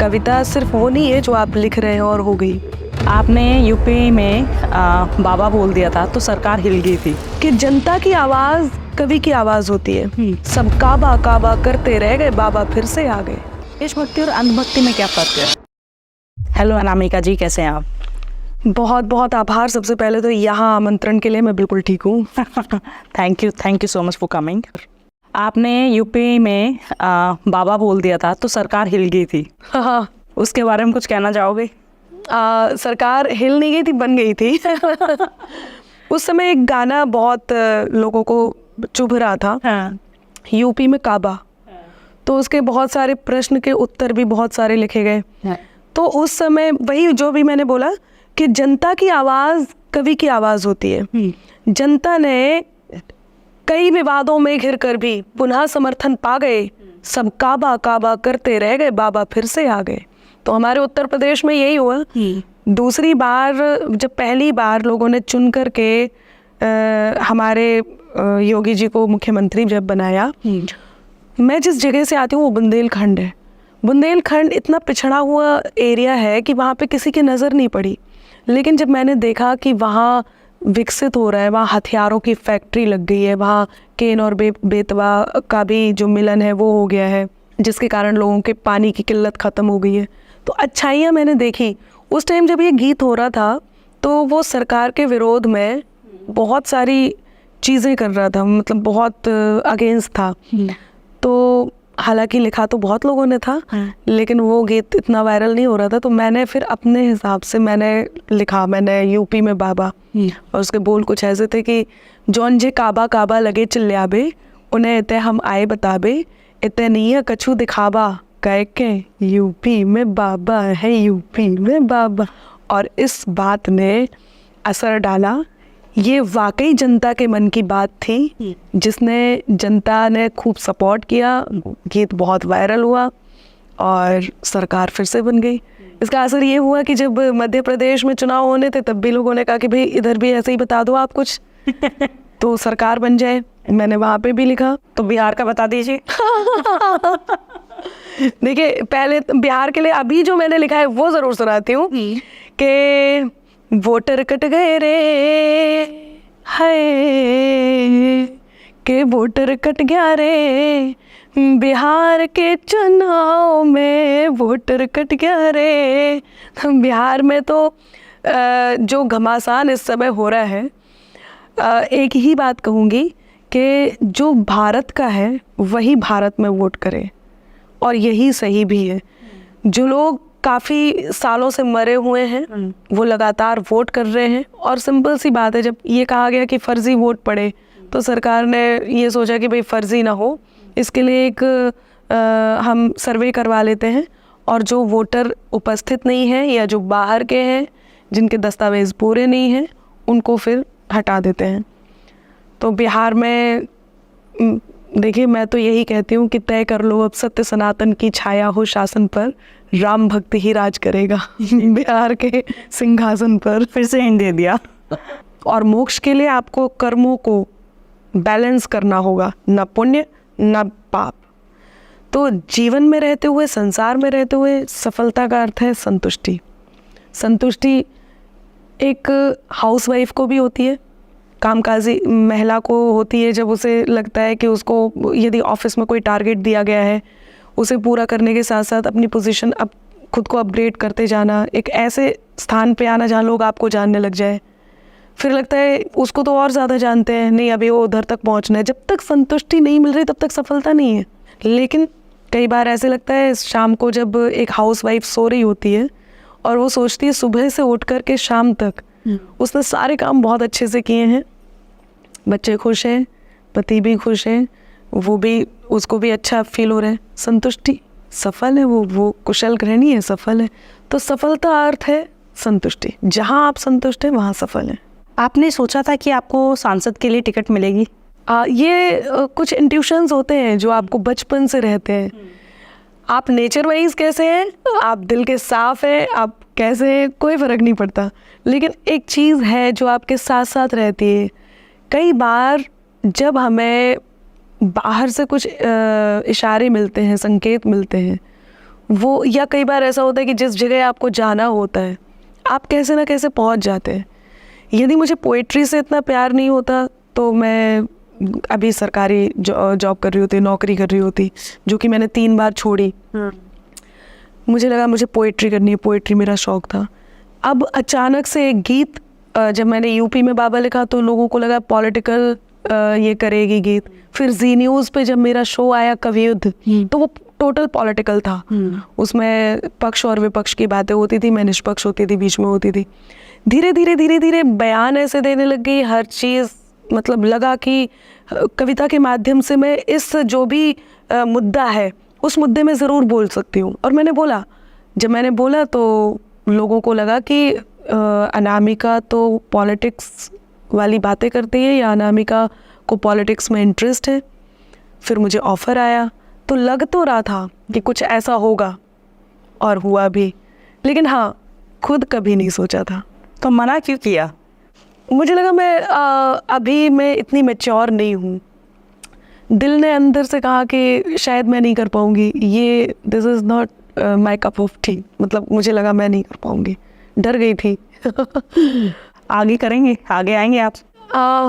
कविता सिर्फ वो नहीं है जो आप लिख रहे हैं और हो गई। आपने यूपी में बाबा बोल दिया था तो सरकार हिल गई थी। कि जनता की आवाज कवि की आवाज होती है। सब काबा काबा करते रह गए, बाबा फिर से आ गए। देशभक्ति और अंधभक्ति में क्या फर्क है? हेलो अनामिका जी, कैसे हैं आप? बहुत बहुत आभार। सबसे पहले तो यहाँ आमंत्रण के लिए मैं बिल्कुल ठीक हूँ। Thank you so much for coming. आपने यूपी में बाबा बोल दिया था तो सरकार हिल गई थी। हाँ, उसके बारे में कुछ कहना चाहोगे? सरकार हिल नहीं गई थी, बन गई थी। उस समय एक गाना बहुत लोगों को चुभ रहा था। हाँ। यूपी में काबा। तो उसके बहुत सारे प्रश्न के उत्तर भी बहुत सारे लिखे गए। हाँ। तो उस समय वही जो भी मैंने बोला कि जनता की आवाज़ कवि की आवाज़ होती है। जनता ने कई विवादों में घिर कर भी पुनः समर्थन पा गए। सब काबा काबा करते रह गए, बाबा फिर से आ गए। तो हमारे उत्तर प्रदेश में यही हुआ। दूसरी बार जब पहली बार लोगों ने चुन कर के हमारे योगी जी को मुख्यमंत्री जब बनाया, मैं जिस जगह से आती हूँ वो बुंदेलखंड है। बुंदेलखंड इतना पिछड़ा हुआ एरिया है कि वहाँ पे किसी की नज़र नहीं पड़ी। लेकिन जब मैंने देखा कि वहाँ विकसित हो रहा है, वहाँ हथियारों की फैक्ट्री लग गई है, वहाँ केन और बेतवा का भी जो मिलन है वो हो गया है, जिसके कारण लोगों के पानी की किल्लत ख़त्म हो गई है। तो अच्छाइयाँ मैंने देखी। उस टाइम जब ये गीत हो रहा था तो वो सरकार के विरोध में बहुत सारी चीज़ें कर रहा था, मतलब बहुत अगेंस्ट था। तो हालांकि लिखा तो बहुत लोगों ने था, लेकिन वो गीत इतना वायरल नहीं हो रहा था। तो मैंने फिर अपने हिसाब से मैंने लिखा, मैंने यूपी में बाबा, और उसके बोल कुछ ऐसे थे कि जौन जे काबा काबा लगे चिल्लाबे, उन्हें इतने हम आए बताबे, इतने नहीं है कछु दिखाबा, कह के यूपी में बाबा है, यूपी में बाबा। और इस बात ने असर डाला। ये वाकई जनता के मन की बात थी, जिसने जनता ने खूब सपोर्ट किया। गीत बहुत वायरल हुआ और सरकार फिर से बन गई। इसका असर ये हुआ कि जब मध्य प्रदेश में चुनाव होने थे तब भी लोगों ने कहा कि भाई इधर भी ऐसे ही बता दो आप कुछ तो सरकार बन जाए। मैंने वहाँ पे भी लिखा। तो बिहार का बता दीजिए। देखिए, पहले बिहार के लिए अभी जो मैंने लिखा है वो ज़रूर सुनाती हूँ कि वोटर कट गए रे, हाय के वोटर कट गया रे, बिहार के चुनाव में वोटर कट गया रे। बिहार में तो जो घमासान इस समय हो रहा है, एक ही बात कहूँगी कि जो भारत का है वही भारत में वोट करे, और यही सही भी है। जो लोग काफ़ी सालों से मरे हुए हैं वो लगातार वोट कर रहे हैं। और सिंपल सी बात है, जब ये कहा गया कि फ़र्ज़ी वोट पड़े तो सरकार ने ये सोचा कि भाई फ़र्ज़ी ना हो, इसके लिए एक हम सर्वे करवा लेते हैं, और जो वोटर उपस्थित नहीं है या जो बाहर के हैं जिनके दस्तावेज़ पूरे नहीं हैं उनको फिर हटा देते हैं। तो बिहार में देखिए, मैं तो यही कहती हूँ कि तय कर लो अब सत्य सनातन की छाया हो शासन पर, राम भक्त ही राज करेगा बिहार के सिंहासन पर। फिर से हिंट दे दिया। और मोक्ष के लिए आपको कर्मों को बैलेंस करना होगा, न पुण्य न पाप। तो जीवन में रहते हुए, संसार में रहते हुए सफलता का अर्थ है संतुष्टि। संतुष्टि एक हाउसवाइफ को भी होती है, कामकाजी महिला को होती है, जब उसे लगता है कि उसको यदि ऑफिस में कोई टारगेट दिया गया है उसे पूरा करने के साथ साथ अपनी पोजीशन अब खुद को अपग्रेड करते जाना, एक ऐसे स्थान पे आना जहाँ लोग आपको जानने लग जाए। फिर लगता है उसको तो और ज़्यादा जानते हैं, नहीं अभी वो उधर तक पहुँचना है। जब तक संतुष्टि नहीं मिल रही तब तक सफलता नहीं है। लेकिन कई बार ऐसे लगता है शाम को जब एक हाउसवाइफ सो रही होती है और वो सोचती है सुबह से उठ कर के शाम तक उसने सारे काम बहुत अच्छे से किए हैं, बच्चे खुश हैं, पति भी खुश हैं, वो भी, उसको भी अच्छा फील हो रहा है, संतुष्टि, सफल है वो कुशल गृहिणी है, सफल है। तो सफलता अर्थ है संतुष्टि। जहाँ आप संतुष्ट हैं वहाँ सफल हैं। आपने सोचा था कि आपको सांसद के लिए टिकट मिलेगी? ये कुछ इंट्यूशंस होते हैं जो आपको बचपन से रहते हैं। आप नेचर वाइज कैसे हैं, आप दिल के साफ हैं, आप कैसे हैं, कोई फ़र्क नहीं पड़ता। लेकिन एक चीज़ है जो आपके साथ साथ रहती है। कई बार जब हमें बाहर से कुछ इशारे मिलते हैं, संकेत मिलते हैं, वो, या कई बार ऐसा होता है कि जिस जगह आपको जाना होता है आप कैसे ना कैसे पहुंच जाते हैं। यदि मुझे पोइट्री से इतना प्यार नहीं होता तो मैं अभी सरकारी जॉब कर रही होती, नौकरी कर रही होती, जो कि मैंने 3 बार छोड़ी। मुझे लगा मुझे पोइट्री करनी है, पोइट्री मेरा शौक था। अब अचानक से एक गीत, जब मैंने यूपी में बाबा लिखा तो लोगों को लगा पॉलिटिकल ये करेगी गीत। फिर जी न्यूज़ पे जब मेरा शो आया कवि युद्ध, तो वो टोटल पॉलिटिकल था। उसमें पक्ष और विपक्ष की बातें होती थी, मैं निष्पक्ष होती थी, बीच में होती थी। धीरे धीरे बयान ऐसे देने लग गई, हर चीज़ मतलब लगा कि कविता के माध्यम से मैं इस जो भी मुद्दा है उस मुद्दे में ज़रूर बोल सकती हूँ। और मैंने बोला, जब मैंने बोला तो लोगों को लगा कि अनामिका तो पॉलिटिक्स वाली बातें करती है या अनामिका को पॉलिटिक्स में इंटरेस्ट है। फिर मुझे ऑफ़र आया तो लग तो रहा था कि कुछ ऐसा होगा, और हुआ भी। लेकिन हाँ, खुद कभी नहीं सोचा था। तो मना क्यों किया? मुझे लगा अभी मैं इतनी मैच्योर नहीं हूँ। दिल ने अंदर से कहा कि शायद मैं नहीं कर पाऊँगी ये, this is not my cup of T. मतलब मुझे लगा मैं नहीं कर पाऊँगी, डर गई थी। आगे करेंगे, आगे आएंगे आप?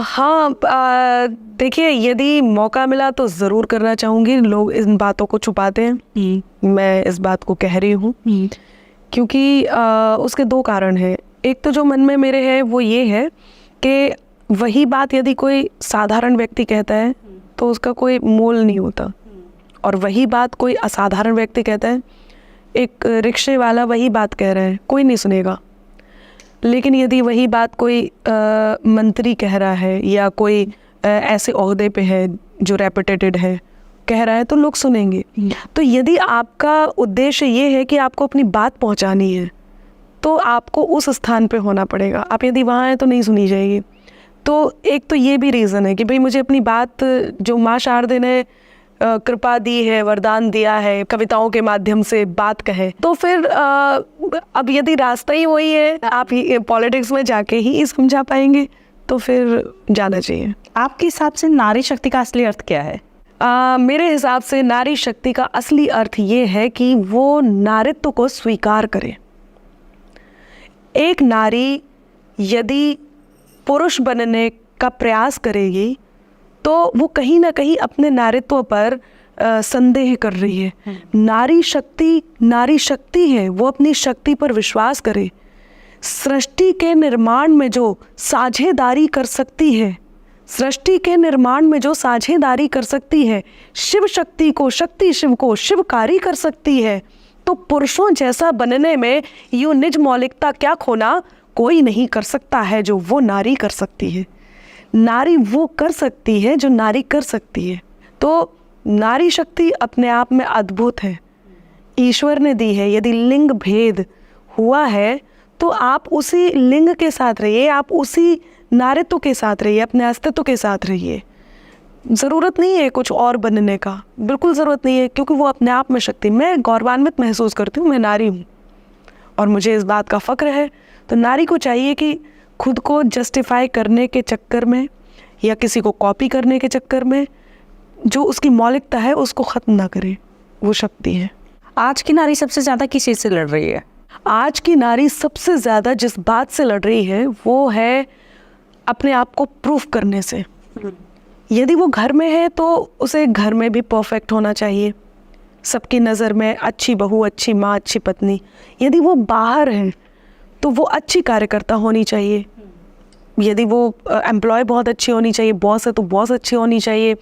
हाँ, देखिए, यदि मौका मिला तो ज़रूर करना चाहूँगी। लोग इन बातों को छुपाते हैं, मैं इस बात को कह रही हूँ क्योंकि उसके 2 कारण हैं। एक तो जो मन में मेरे है वो ये है कि वही बात यदि कोई साधारण व्यक्ति कहता है तो उसका कोई मोल नहीं होता, और वही बात कोई असाधारण व्यक्ति कहता है, एक रिक्शे वाला वही बात कह रहा है, कोई नहीं सुनेगा। लेकिन यदि वही बात कोई मंत्री कह रहा है या कोई ऐसे ओहदे पे है जो रेपुटेटेड है कह रहा है तो लोग सुनेंगे। तो यदि आपका उद्देश्य ये है कि आपको अपनी बात पहुंचानी है तो आपको उस स्थान पे होना पड़ेगा। आप यदि वहाँ हैं तो नहीं सुनी जाएगी। तो एक तो ये भी रीज़न है कि भाई मुझे अपनी बात, जो माँ शारदे ने कृपा दी है, वरदान दिया है कविताओं के माध्यम से बात कहे, तो फिर अब यदि रास्ता ही वही है, आप पॉलिटिक्स में जाके ही समझा पाएंगे, तो फिर जाना चाहिए। आपके हिसाब से नारी शक्ति का असली अर्थ क्या है? मेरे हिसाब से नारी शक्ति का असली अर्थ ये है कि वो नारित्व को स्वीकार करे। एक नारी यदि पुरुष बनने का प्रयास करेगी तो वो कहीं ना कहीं अपने नारित्व पर संदेह कर रही है। नारी शक्ति है, वो अपनी शक्ति पर विश्वास करे। सृष्टि के निर्माण में जो साझेदारी कर सकती है, शिव शक्ति को, शक्ति शिव को शिवकारी कर सकती है, तो पुरुषों जैसा बनने में यूं निज मौलिकता क्या खोना कोई नहीं कर सकता है जो वो नारी कर सकती है। नारी वो कर सकती है जो नारी कर सकती है। तो नारी शक्ति अपने आप में अद्भुत है, ईश्वर ने दी है। यदि लिंग भेद हुआ है तो आप उसी लिंग के साथ रहिए, आप उसी नारित्व के साथ रहिए, अपने अस्तित्व के साथ रहिए। ज़रूरत नहीं है कुछ और बनने का, बिल्कुल ज़रूरत नहीं है, क्योंकि वो अपने आप में शक्ति। मैं गौरवान्वित महसूस करती हूँ, मैं नारी हूँ और मुझे इस बात का फ़क्र है। तो नारी को चाहिए कि खुद को जस्टिफाई करने के चक्कर में या किसी को कॉपी करने के चक्कर में जो उसकी मौलिकता है उसको ख़त्म ना करे, वो शक्ति है। आज की नारी सबसे ज़्यादा किस चीज़ से लड़ रही है? आज की नारी सबसे ज़्यादा जिस बात से लड़ रही है वो है अपने आप को प्रूफ करने से। यदि वो घर में है तो उसे घर में भी परफेक्ट होना चाहिए, सबकी नज़र में अच्छी बहू, अच्छी माँ, अच्छी पत्नी। यदि वो बाहर है तो वो अच्छी कार्यकर्ता होनी चाहिए। यदि वो एम्प्लॉय बहुत अच्छी होनी चाहिए, बॉस है तो बॉस अच्छी होनी चाहिए।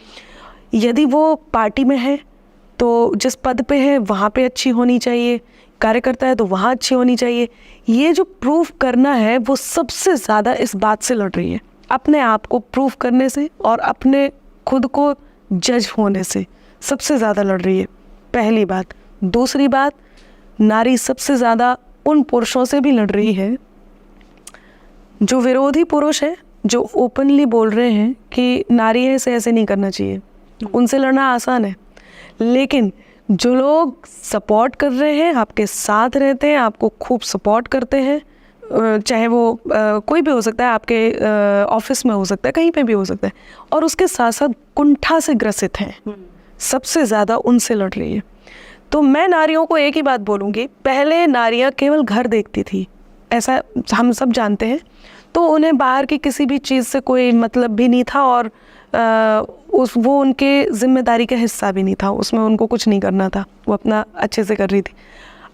यदि वो पार्टी में है तो जिस पद पे है वहाँ पे अच्छी होनी चाहिए, कार्यकर्ता है तो वहाँ अच्छी होनी चाहिए। ये जो प्रूफ करना है वो सबसे ज़्यादा इस बात से लड़ रही है, अपने आप को प्रूफ करने से और अपने खुद को जज होने से सबसे ज़्यादा लड़ रही है, पहली बात। दूसरी बात, नारी सबसे ज़्यादा उन पुरुषों से भी लड़ रही है जो विरोधी पुरुष है, जो ओपनली बोल रहे हैं कि नारी है, इसे ऐसे नहीं करना चाहिए। उनसे लड़ना आसान है, लेकिन जो लोग सपोर्ट कर रहे हैं, आपके साथ रहते हैं, आपको खूब सपोर्ट करते हैं, चाहे वो कोई भी हो सकता है, आपके ऑफिस में हो सकता है, कहीं पे भी हो सकता है, और उसके साथ साथ कुंठा से ग्रसित हैं, सबसे ज़्यादा उनसे लड़ रही है। तो मैं नारियों को एक ही बात बोलूँगी, पहले नारियाँ केवल घर देखती थी, ऐसा हम सब जानते हैं। तो उन्हें बाहर की किसी भी चीज़ से कोई मतलब भी नहीं था, और वो उनके जिम्मेदारी का हिस्सा भी नहीं था, उसमें उनको कुछ नहीं करना था, वो अपना अच्छे से कर रही थी।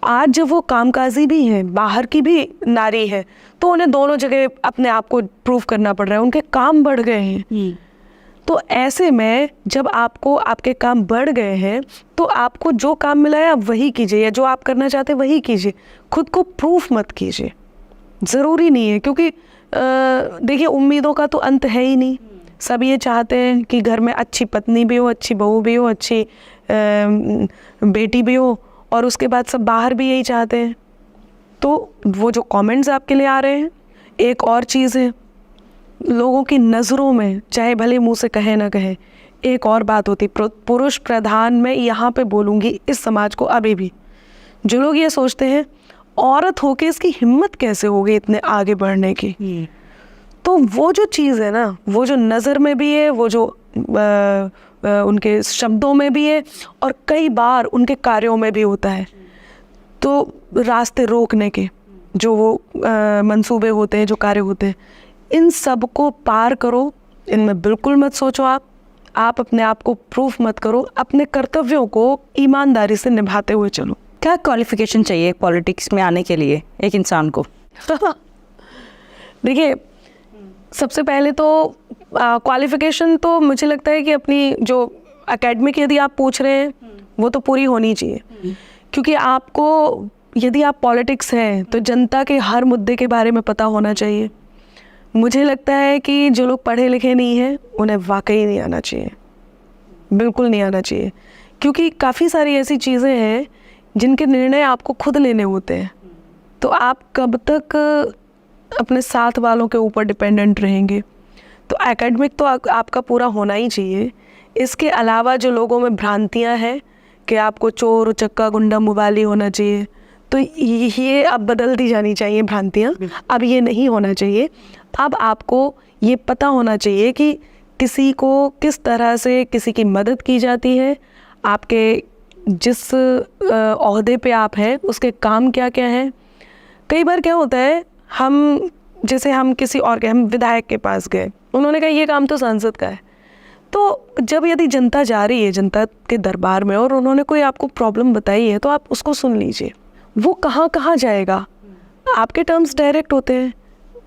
आज जब वो कामकाजी भी हैं, बाहर की भी नारी है, तो उन्हें दोनों जगह अपने आप को प्रूव करना पड़ रहा है, उनके काम बढ़ गए हैं। तो ऐसे में जब आपको आपके काम बढ़ गए हैं, तो आपको जो काम मिला है आप वही कीजिए, या जो आप करना चाहते हैं वही कीजिए, खुद को प्रूफ मत कीजिए। ज़रूरी नहीं है, क्योंकि देखिए उम्मीदों का तो अंत है ही नहीं। सब ये चाहते हैं कि घर में अच्छी पत्नी भी हो, अच्छी बहू भी हो, अच्छी बेटी भी हो, और उसके बाद सब बाहर भी यही चाहते हैं। तो वो जो कमेंट्स आपके लिए आ रहे हैं, एक और चीज़ है, लोगों की नज़रों में, चाहे भले मुंह से कहे ना कहे, एक और बात होती, पुरुष प्रधान में यहाँ पे बोलूँगी इस समाज को अभी भी, जो लोग ये सोचते हैं औरत होके इसकी हिम्मत कैसे होगी इतने आगे बढ़ने की। तो वो जो चीज़ है ना, वो जो नज़र में भी है, वो जो उनके शब्दों में भी है, और कई बार उनके कार्यों में भी होता है। तो रास्ते रोकने के जो वो मंसूबे होते हैं, जो कार्य होते हैं, इन सब को पार करो, इनमें बिल्कुल मत सोचो। आप अपने आप को प्रूफ मत करो, अपने कर्तव्यों को ईमानदारी से निभाते हुए चलो। क्या क्वालिफिकेशन चाहिए पॉलिटिक्स में आने के लिए एक इंसान को? देखिए, सबसे पहले तो क्वालिफिकेशन तो मुझे लगता है कि अपनी जो एकेडमिक यदि आप पूछ रहे हैं, वो तो पूरी होनी चाहिए। क्योंकि आपको, यदि आप पॉलिटिक्स हैं, तो जनता के हर मुद्दे के बारे में पता होना चाहिए। मुझे लगता है कि जो लोग पढ़े लिखे नहीं हैं, उन्हें वाकई नहीं आना चाहिए, बिल्कुल नहीं आना चाहिए। क्योंकि काफ़ी सारी ऐसी चीज़ें हैं जिनके निर्णय आपको खुद लेने होते हैं। तो आप कब तक अपने साथ वालों के ऊपर डिपेंडेंट रहेंगे? तो एकेडमिक तो आपका पूरा होना ही चाहिए। इसके अलावा जो लोगों में भ्रांतियां हैं कि आपको चोर, उचक्का, गुंडा, मुवाली होना चाहिए, तो ये अब बदल दी जानी चाहिए भ्रांतियां। अब ये नहीं होना चाहिए। अब आपको ये पता होना चाहिए कि किसी को किस तरह से किसी की मदद की जाती है, आपके जिस ओहदे पे आप हैं उसके काम क्या क्या हैं। कई बार क्या होता है, हम किसी और के, हम विधायक के पास गए, उन्होंने कहा ये काम तो सांसद का है। तो जब यदि जनता जा रही है जनता के दरबार में, और उन्होंने कोई आपको प्रॉब्लम बताई है, तो आप उसको सुन लीजिए। वो कहाँ कहाँ जाएगा, आपके टर्म्स डायरेक्ट होते हैं,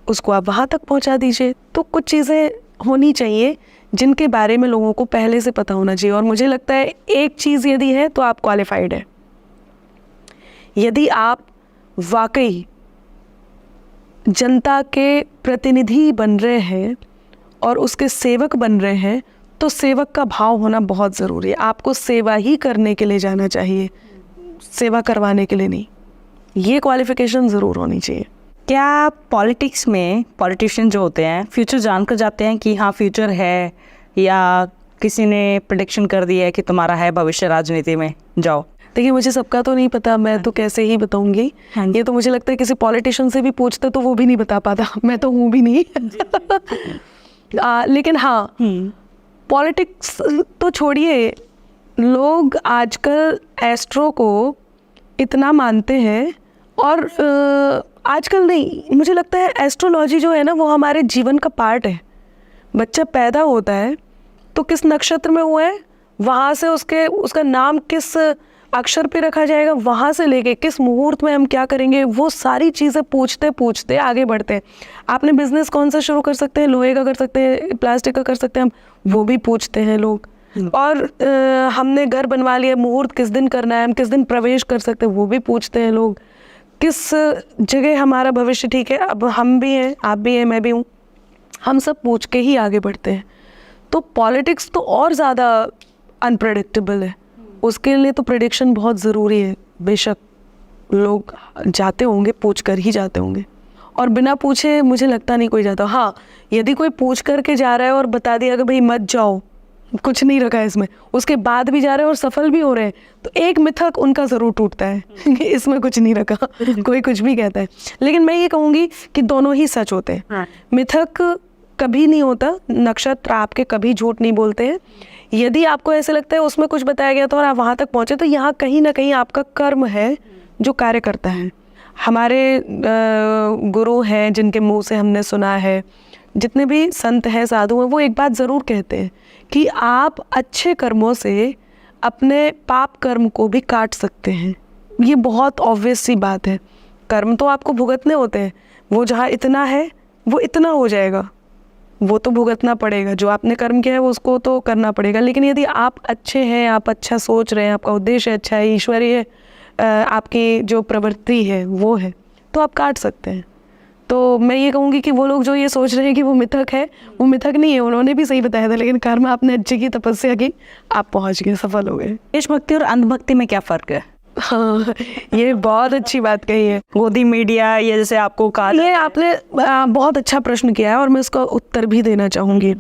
उसको आप वहाँ तक पहुँचा दीजिए। तो कुछ चीज़ें होनी चाहिए जिनके बारे में लोगों को पहले से पता होना चाहिए। और मुझे लगता है एक चीज़ यदि है तो आप क्वालिफाइड है। यदि आप वाकई जनता के प्रतिनिधि बन रहे हैं और उसके सेवक बन रहे हैं, तो सेवक का भाव होना बहुत ज़रूरी है। आपको सेवा ही करने के लिए जाना चाहिए, सेवा करवाने के लिए नहीं। ये क्वालिफिकेशन ज़रूर होनी चाहिए। क्या पॉलिटिक्स में पॉलिटिशियन जो होते हैं फ्यूचर जानकर जाते हैं कि हाँ फ्यूचर है, या किसी ने प्रेडिक्शन कर दिया है कि तुम्हारा है भविष्य राजनीति में, जाओ? देखिए, मुझे सबका तो नहीं पता, मैं तो कैसे ही बताऊंगी। ये तो मुझे लगता है किसी पॉलिटिशियन से भी पूछते तो वो भी नहीं बता पाता, मैं तो हूँ भी नहीं। लेकिन हाँ, पॉलिटिक्स तो छोड़िए, लोग आजकल एस्ट्रो को इतना मानते हैं, और आजकल नहीं, मुझे लगता है एस्ट्रोलॉजी जो है ना, वो हमारे जीवन का पार्ट है। बच्चा पैदा होता है तो किस नक्षत्र में हुआ है, वहाँ से उसका नाम किस अक्षर पे रखा जाएगा, वहाँ से लेके किस मुहूर्त में हम क्या करेंगे, वो सारी चीज़ें पूछते पूछते आगे बढ़ते हैं। आपने बिजनेस कौन सा शुरू कर सकते हैं, लोहे का कर सकते हैं, प्लास्टिक का कर सकते हैं, हम वो भी पूछते हैं लोग। और हमने घर बनवा लिया, मुहूर्त किस दिन करना है, हम किस दिन प्रवेश कर सकते हैं, वो भी पूछते हैं लोग। किस जगह हमारा भविष्य ठीक है, अब हम भी हैं, आप भी हैं, मैं भी हूँ, हम सब पूछ के ही आगे बढ़ते हैं। तो पॉलिटिक्स तो और ज़्यादा अनप्रेडिक्टेबल है, उसके लिए तो प्रेडिक्शन बहुत ज़रूरी है। बेशक लोग जाते होंगे, पूछ कर ही जाते होंगे, और बिना पूछे मुझे लगता नहीं कोई जाता। हाँ, यदि कोई पूछ करके जा रहा है और बता दिया कि भाई मत जाओ, कुछ नहीं रखा है इसमें, उसके बाद भी जा रहे हैं और सफल भी हो रहे हैं, तो एक मिथक उनका ज़रूर टूटता है कि इसमें कुछ नहीं रखा, कोई कुछ भी कहता है। लेकिन मैं ये कहूँगी कि दोनों ही सच होते हैं। मिथक कभी नहीं होता, नक्षत्र आपके कभी झूठ नहीं बोलते हैं। यदि आपको ऐसे लगता है उसमें कुछ बताया गया था और आप वहाँ तक पहुँचे, तो यहाँ कहीं ना कहीं आपका कर्म है जो कार्य करता है। हमारे गुरु हैं जिनके मुंह से हमने सुना है, जितने भी संत हैं, साधु हैं, वो एक बात ज़रूर कहते हैं कि आप अच्छे कर्मों से अपने पाप कर्म को भी काट सकते हैं। ये बहुत ऑब्वियस सी बात है। कर्म तो आपको भुगतने होते हैं, वो जहाँ इतना है वो इतना हो जाएगा, वो तो भुगतना पड़ेगा। जो आपने कर्म किया है वो उसको तो करना पड़ेगा। लेकिन यदि आप अच्छे हैं, आप अच्छा सोच रहे हैं, आपका उद्देश्य अच्छा है, ईश्वरीय आपकी जो प्रवृत्ति है वो है, तो आप काट सकते हैं। तो मैं ये कहूँगी कि वो लोग जो ये सोच रहे हैं कि वो मिथक है, वो मिथक नहीं है। उन्होंने भी सही बताया था, लेकिन कर्म आपने अच्छी की, तपस्या की, आप पहुँच गए, सफल हो गए। देशभक्ति और अंधभक्ति में क्या फ़र्क है? हाँ, ये बहुत अच्छी बात कही है। गोदी मीडिया, ये जैसे आपको कहा, ये आपने बहुत अच्छा प्रश्न किया है और मैं इसका उत्तर भी देना चाहूँगी।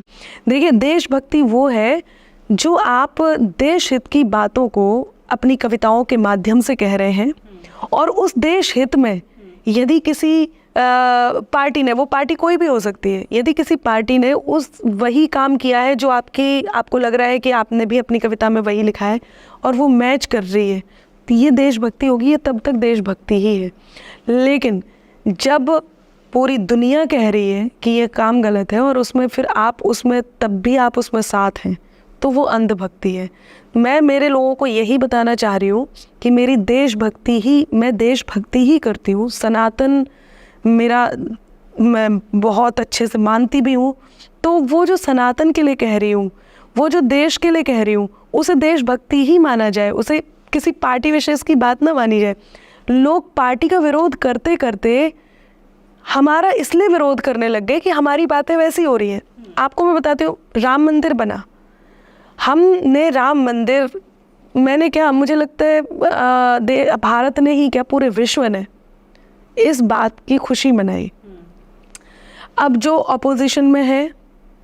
देखिए, देशभक्ति वो है जो आप देश हित की बातों को अपनी कविताओं के माध्यम से कह रहे हैं, और उस देश हित में यदि किसी पार्टी ने, वो पार्टी कोई भी हो सकती है, यदि किसी पार्टी ने वही काम किया है जो आपको लग रहा है कि आपने भी अपनी कविता में वही लिखा है और वो मैच कर रही है, तो ये देशभक्ति होगी। ये तब तक देशभक्ति ही है। लेकिन जब पूरी दुनिया कह रही है कि ये काम गलत है और उसमें फिर आप उसमें तब भी आप उसमें साथ हैं, तो वो अंधभक्ति है। मैं मेरे लोगों को यही बताना चाह रही हूँ कि मेरी देशभक्ति ही, मैं देशभक्ति ही करती हूँ। सनातन मेरा, मैं बहुत अच्छे से मानती भी हूँ। तो वो जो सनातन के लिए कह रही हूँ, वो जो देश के लिए कह रही हूँ, उसे देशभक्ति ही माना जाए, उसे किसी पार्टी विशेष की बात ना मानी जाए। लोग पार्टी का विरोध करते करते हमारा इसलिए विरोध करने लग गए कि हमारी बातें वैसी हो रही हैं। आपको मैं बताती हूँ, राम मंदिर बना, हमने राम मंदिर, मैंने क्या, मुझे लगता है भारत ने ही क्या, पूरे विश्व ने इस बात की खुशी मनाई। अब जो अपोजिशन में है,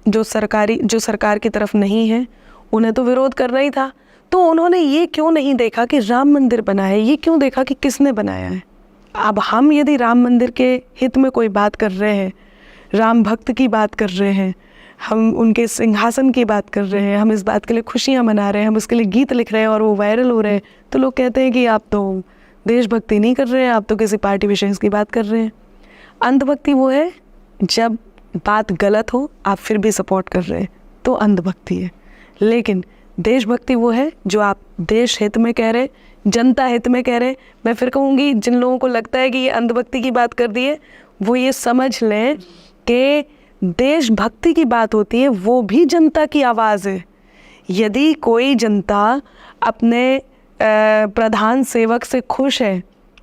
जो सरकार की तरफ नहीं है, उन्हें तो विरोध करना ही था। तो उन्होंने ये क्यों नहीं देखा कि राम मंदिर बना है, ये क्यों देखा कि किसने बनाया है। अब हम यदि राम मंदिर के हित में कोई बात कर रहे हैं, राम भक्त की बात कर रहे हैं, हम उनके सिंहासन की बात कर रहे हैं, हम इस बात के लिए खुशियाँ मना रहे हैं, हम इसके लिए गीत लिख रहे हैं और वो वायरल हो रहे हैं, तो लोग कहते हैं कि आप तो देशभक्ति नहीं कर रहे हैं, आप तो किसी पार्टी विशेष की बात कर रहे हैं। अंधभक्ति वो है जब बात गलत हो, आप फिर भी सपोर्ट कर रहे हैं, तो अंधभक्ति है। लेकिन देशभक्ति वो है जो आप देश हित में कह रहे, जनता हित में कह रहे। मैं फिर कहूँगी, जिन लोगों को लगता है कि ये अंधभक्ति की बात कर दी है, वो ये समझ लें कि देशभक्ति की बात होती है, वो भी जनता की आवाज़ है। यदि कोई जनता अपने प्रधान सेवक से खुश है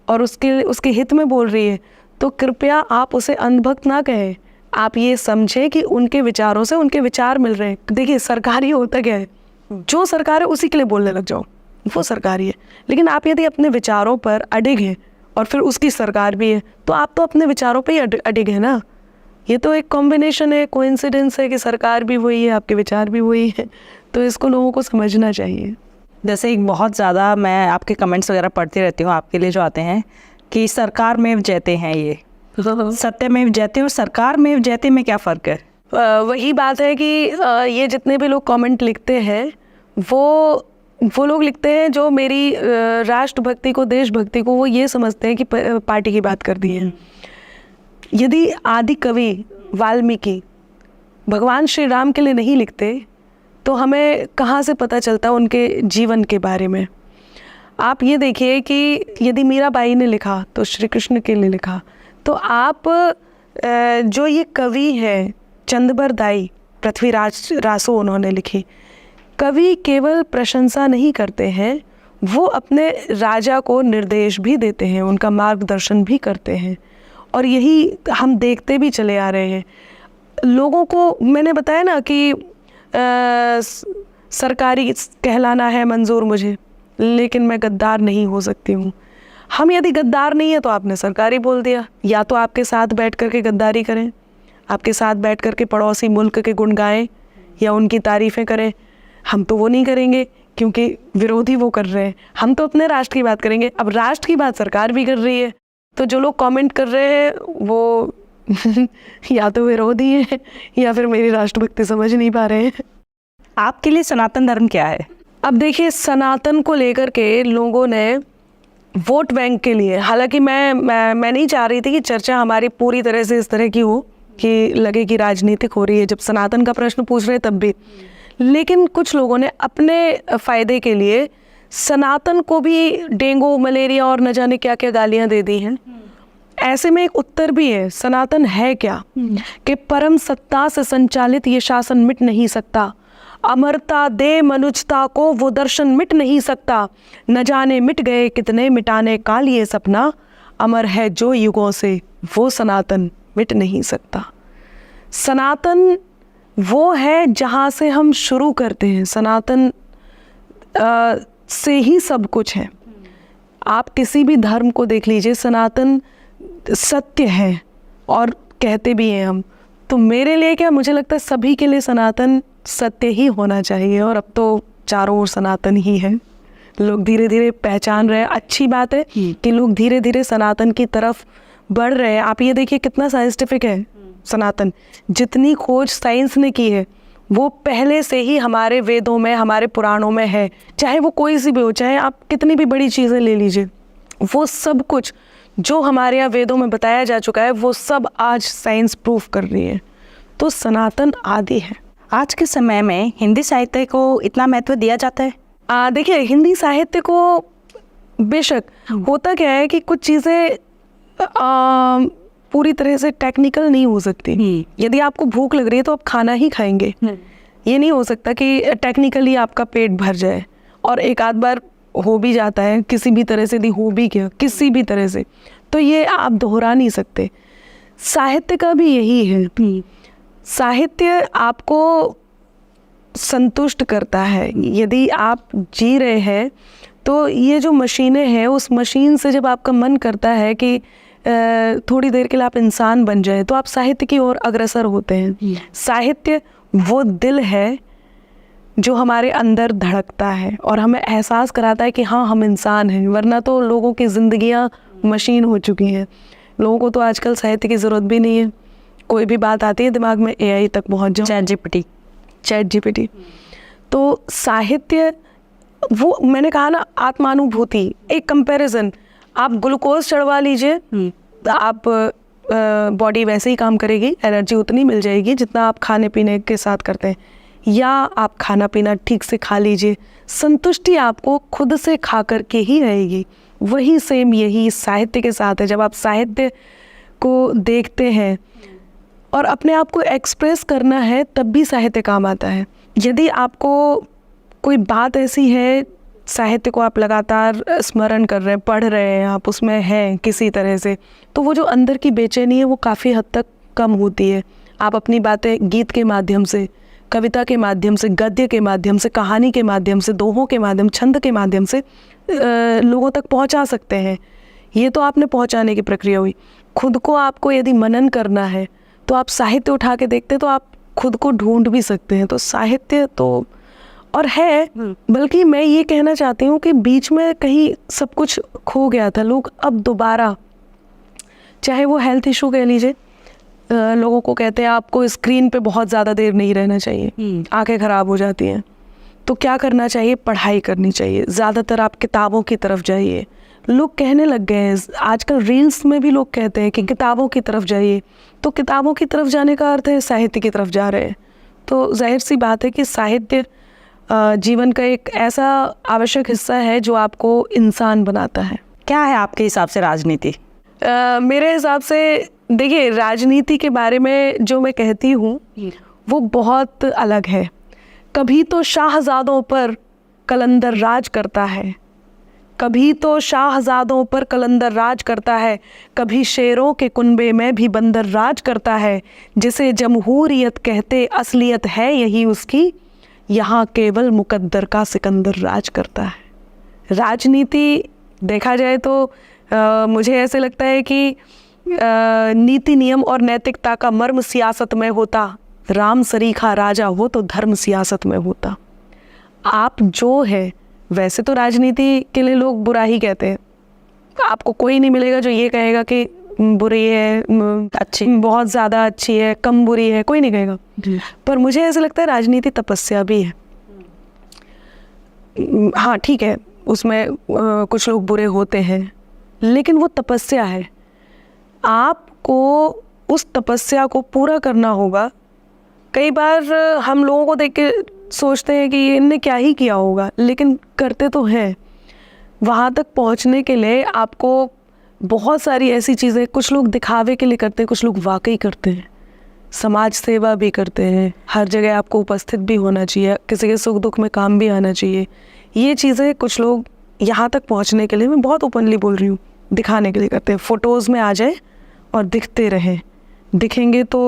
और उसके हित में बोल रही है, तो कृपया आप उसे अंधभक्त ना कहें। आप ये समझें कि उनके विचारों से उनके विचार मिल रहे हैं। देखिए, सरकारी होता क्या है, जो सरकार है उसी के लिए बोलने लग जाओ, वो सरकारी है। लेकिन आप यदि अपने विचारों पर अडिग हैं और फिर उसकी सरकार भी है, तो आप तो अपने विचारों पे ही अडिग है ना। ये तो एक कॉम्बिनेशन है, कोइंसिडेंस है कि सरकार भी वही है, आपके विचार भी वही है। तो इसको लोगों को समझना चाहिए। जैसे एक बहुत ज़्यादा मैं आपके कमेंट्स वगैरह पढ़ती रहती हूँ आपके लिए जो आते हैं कि सरकार में जयते हैं, ये सत्य में जयते और सरकार में जयते में क्या फ़र्क है? वही बात है कि ये जितने भी लोग कमेंट लिखते हैं, वो लोग लिखते हैं जो मेरी राष्ट्रभक्ति को, देशभक्ति को, वो ये समझते हैं कि पार्टी की बात कर दी है। यदि आदि कवि वाल्मीकि भगवान श्री राम के लिए नहीं लिखते, तो हमें कहाँ से पता चलता उनके जीवन के बारे में। आप ये देखिए कि यदि मीराबाई ने लिखा तो श्री कृष्ण के लिए लिखा। तो आप जो ये कवि हैं, चंदबर दाई, पृथ्वीराज रासो उन्होंने लिखी। कवि केवल प्रशंसा नहीं करते हैं, वो अपने राजा को निर्देश भी देते हैं, उनका मार्गदर्शन भी करते हैं। और यही हम देखते भी चले आ रहे हैं। लोगों को मैंने बताया ना कि सरकारी कहलाना है मंजूर मुझे, लेकिन मैं गद्दार नहीं हो सकती हूँ। हम यदि गद्दार नहीं है तो आपने सरकारी बोल दिया। या तो आपके साथ बैठ कर के गद्दारी करें, आपके साथ बैठ कर के पड़ोसी मुल्क के गुण गाएं या उनकी तारीफ़ें करें। हम तो वो नहीं करेंगे क्योंकि विरोधी वो कर रहे हैं। हम तो अपने राष्ट्र की बात करेंगे। अब राष्ट्र की बात सरकार भी कर रही है, तो जो लोग कमेंट कर रहे हैं वो या तो विरोधी हैं या फिर मेरी राष्ट्रभक्ति समझ नहीं पा रहे हैं। आपके लिए सनातन धर्म क्या है? अब देखिए, सनातन को लेकर के लोगों ने वोट बैंक के लिए, हालांकि मैं नहीं चाह रही थी कि चर्चा हमारी पूरी तरह से इस तरह की हो कि लगे कि राजनीतिक हो रही है, जब सनातन का प्रश्न पूछ रहे तब भी, लेकिन कुछ लोगों ने अपने फ़ायदे के लिए सनातन को भी डेंगू, मलेरिया और न जाने क्या क्या गालियाँ दे दी हैं। ऐसे में एक उत्तर भी है, सनातन है क्या? कि परम सत्ता से संचालित ये शासन मिट नहीं सकता, अमरता दे मनुजता को वो दर्शन मिट नहीं सकता, न जाने मिट गए कितने मिटाने का लिए सपना, अमर है जो युगों से वो सनातन मिट नहीं सकता। सनातन वो है जहाँ से हम शुरू करते हैं, सनातन से ही सब कुछ है। आप किसी भी धर्म को देख लीजिए, सनातन सत्य है और कहते भी हैं हम। तो मेरे लिए क्या, मुझे लगता है सभी के लिए सनातन सत्य ही होना चाहिए, और अब तो चारों ओर सनातन ही है। लोग धीरे धीरे पहचान रहे हैं, अच्छी बात है कि लोग धीरे धीरे सनातन की तरफ बढ़ रहे हैं। आप ये देखिए कितना साइंटिफिक है सनातन, जितनी खोज साइंस ने की है वो पहले से ही हमारे वेदों में, हमारे पुराणों में है। चाहे वो कोई सी भी हो, चाहे आप कितनी भी बड़ी चीज़ें ले लीजिए, वो सब कुछ जो हमारे यहाँ वेदों में बताया जा चुका है वो सब आज साइंस प्रूफ कर रही है। तो सनातन आदि है। आज के समय में हिंदी साहित्य को इतना महत्व दिया जाता है? देखिए, हिंदी साहित्य को बेशक, होता क्या है कि कुछ चीज़ें पूरी तरह से टेक्निकल नहीं हो सकती। यदि आपको भूख लग रही है तो आप खाना ही खाएंगे। ये नहीं हो सकता कि टेक्निकली आपका पेट भर जाए, और एक आध बार हो भी जाता है किसी भी तरह से, हो भी क्या किसी भी तरह से, तो ये आप दोहरा नहीं सकते। साहित्य का भी यही है, साहित्य आपको संतुष्ट करता है। यदि आप जी रहे हैं तो ये जो मशीनें हैं, उस मशीन से जब आपका मन करता है कि थोड़ी देर के लिए आप इंसान बन जाए, तो आप साहित्य की ओर अग्रसर होते हैं। साहित्य वो दिल है जो हमारे अंदर धड़कता है और हमें एहसास कराता है कि हाँ, हम इंसान हैं। वरना तो लोगों की ज़िंदगियाँ मशीन हो चुकी हैं। लोगों को तो आजकल साहित्य की ज़रूरत भी नहीं है। कोई भी बात आती है दिमाग में, AI तक पहुँच जाओ, चैट जीपीटी। तो साहित्य वो, मैंने कहा ना, आत्मानुभूति, एक कंपैरिजन। आप ग्लूकोज चढ़वा लीजिए, आप बॉडी वैसे ही काम करेगी, एनर्जी उतनी मिल जाएगी जितना आप खाने पीने के साथ करते हैं। या आप खाना पीना ठीक से खा लीजिए, संतुष्टि आपको खुद से खा कर के ही रहेगी। वही सेम यही साहित्य के साथ है। जब आप साहित्य को देखते हैं और अपने आप को एक्सप्रेस करना है, तब भी साहित्य काम आता है। यदि आपको कोई बात ऐसी है, साहित्य को आप लगातार स्मरण कर रहे हैं, पढ़ रहे हैं, आप उसमें हैं किसी तरह से, तो वो जो अंदर की बेचैनी है वो काफ़ी हद तक कम होती है। आप अपनी बातें गीत के माध्यम से, कविता के माध्यम से, गद्य के माध्यम से, कहानी के माध्यम से, दोहों के माध्यम, छंद के माध्यम से लोगों तक पहुंचा सकते हैं। ये तो आपने पहुंचाने की प्रक्रिया हुई। खुद को आपको यदि मनन करना है तो आप साहित्य उठा के देखते तो आप खुद को ढूंढ भी सकते हैं। तो साहित्य तो और है, बल्कि मैं ये कहना चाहती हूँ कि बीच में कहीं सब कुछ खो गया था। लोग अब दोबारा, चाहे वो हेल्थ इशू कह लीजिए, लोगों को कहते हैं आपको स्क्रीन पे बहुत ज़्यादा देर नहीं रहना चाहिए, आंखें ख़राब हो जाती हैं। तो क्या करना चाहिए? पढ़ाई करनी चाहिए। ज़्यादातर आप किताबों की तरफ जाइए। लोग कहने लग गए हैं, आजकल रील्स में भी लोग कहते हैं कि किताबों की तरफ जाइए। तो किताबों की तरफ जाने का अर्थ है साहित्य की तरफ जा रहे हैं। तो जाहिर सी बात है कि साहित्य जीवन का एक ऐसा आवश्यक हिस्सा है जो आपको इंसान बनाता है। क्या है आपके हिसाब से राजनीति? मेरे हिसाब से देखिए, राजनीति के बारे में जो मैं कहती हूँ वो बहुत अलग है। कभी तो शाहजादों पर कलंदर राज करता है, कभी तो शाहजादों पर कलंदर राज करता है, कभी शेरों के कुनबे में भी बंदर राज करता है। जिसे जमहूरियत कहते असलियत है यही उसकी, यहाँ केवल मुकद्दर का सिकंदर राज करता है। राजनीति देखा जाए तो मुझे ऐसे लगता है कि नीति नियम और नैतिकता का मर्म सियासत में होता, राम सरीखा राजा हो तो धर्म सियासत में होता। आप जो है, वैसे तो राजनीति के लिए लोग बुरा ही कहते हैं। आपको कोई नहीं मिलेगा जो ये कहेगा कि बुरी है, अच्छी, बहुत ज़्यादा अच्छी है, कम बुरी है, कोई नहीं कहेगा। पर मुझे ऐसा लगता है राजनीति तपस्या भी है। हाँ ठीक है, उसमें कुछ लोग बुरे होते हैं, लेकिन वो तपस्या है, आपको उस तपस्या को पूरा करना होगा। कई बार हम लोगों को देख के सोचते हैं कि इनने क्या ही किया होगा, लेकिन करते तो हैं। वहाँ तक पहुँचने के लिए आपको बहुत सारी ऐसी चीज़ें, कुछ लोग दिखावे के लिए करते हैं, कुछ लोग वाकई करते हैं, समाज सेवा भी करते हैं, हर जगह आपको उपस्थित भी होना चाहिए, किसी के सुख दुख में काम भी आना चाहिए। ये चीज़ें कुछ लोग यहाँ तक पहुँचने के लिए, मैं बहुत ओपनली बोल रही हूँ, दिखाने के लिए करते हैं। फ़ोटोज़ में आ जाए और दिखते रहें, दिखेंगे तो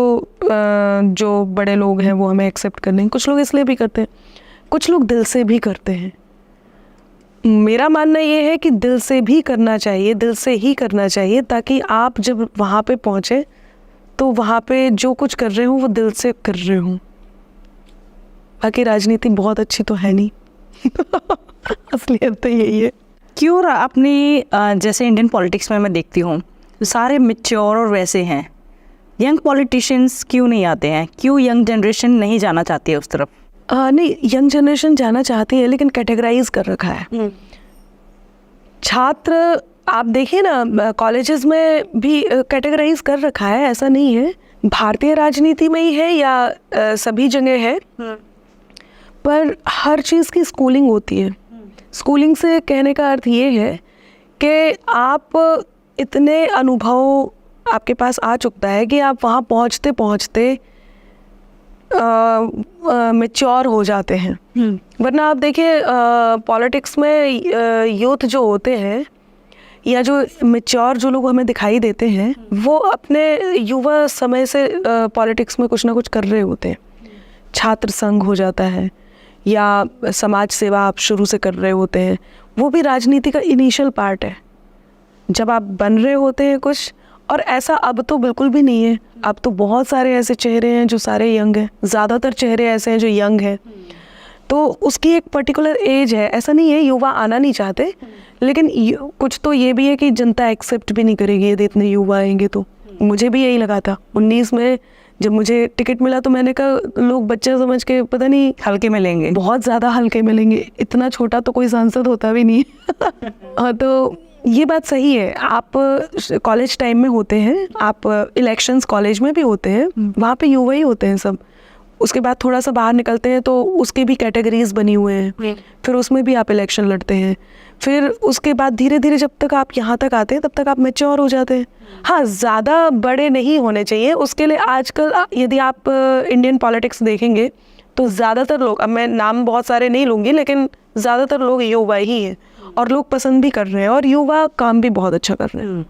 जो बड़े लोग हैं वो हमें एक्सेप्ट कर लेंगे। कुछ लोग इसलिए भी करते हैं, कुछ लोग दिल से भी करते हैं। मेरा मानना ये है कि दिल से भी करना चाहिए, दिल से ही करना चाहिए, ताकि आप जब वहाँ पे पहुँचे तो वहाँ पे जो कुछ कर रहे हो वो दिल से कर रहे हो। बाकी राजनीति बहुत अच्छी तो है नहीं असलियत तो यही है। क्यों अपनी जैसे इंडियन पॉलिटिक्स में मैं देखती हूँ सारे मैच्योर और वैसे हैं, यंग पॉलिटिशियंस क्यों नहीं आते हैं? क्यों यंग जनरेशन नहीं जाना चाहती है उस तरफ? नहीं, यंग जनरेशन जाना चाहती है, लेकिन कैटेगराइज कर रखा है। छात्र आप देखिए ना, कॉलेजेस में भी कैटेगराइज कर रखा है, ऐसा नहीं है भारतीय राजनीति में ही है या सभी जगह है, पर हर चीज़ की स्कूलिंग होती है। स्कूलिंग से कहने का अर्थ ये है कि आप इतने अनुभव आपके पास आ चुकता है कि आप वहाँ पहुँचते पहुँचते मैच्योर हो जाते हैं। वरना आप देखिए पॉलिटिक्स में यूथ जो होते हैं या जो मैच्योर जो लोग हमें दिखाई देते हैं, वो अपने युवा समय से पॉलिटिक्स में कुछ ना कुछ कर रहे होते हैं। छात्र संघ हो जाता है या समाज सेवा आप शुरू से कर रहे होते हैं, वो भी राजनीति का इनिशियल पार्ट है। जब आप बन रहे होते हैं कुछ, और ऐसा अब तो बिल्कुल भी नहीं है, अब तो बहुत सारे ऐसे चेहरे हैं जो सारे यंग हैं, ज़्यादातर चेहरे ऐसे हैं जो यंग हैं। तो उसकी एक पर्टिकुलर एज है, ऐसा नहीं है युवा आना नहीं चाहते, लेकिन कुछ तो ये भी है कि जनता एक्सेप्ट भी नहीं करेगी यदि इतने युवा आएंगे तो। मुझे भी यही लगा था 19 में जब मुझे टिकट मिला, तो मैंने कहा लोग बच्चे समझ के पता नहीं हल्के में लेंगे, बहुत ज़्यादा हल्के में लेंगे, इतना छोटा तो कोई सांसद होता भी नहीं है तो ये बात सही है। आप कॉलेज टाइम में होते हैं, आप इलेक्शंस कॉलेज में भी होते हैं, वहाँ पे युवा ही होते हैं सब। उसके बाद थोड़ा सा बाहर निकलते हैं तो उसके भी कैटेगरीज बनी हुए हैं, फिर उसमें भी आप इलेक्शन लड़ते हैं। फिर उसके बाद धीरे धीरे जब तक आप यहाँ तक आते हैं तब तक आप मैच्योर हो जाते हैं। हाँ, ज़्यादा बड़े नहीं होने चाहिए उसके लिए। आजकल यदि आप इंडियन पॉलिटिक्स देखेंगे तो ज़्यादातर लोग, अब मैं नाम बहुत सारे नहीं लूँगी, लेकिन ज़्यादातर लोग युवा ही हैं और लोग पसंद भी कर रहे हैं, और युवा काम भी बहुत अच्छा कर रहे हैं।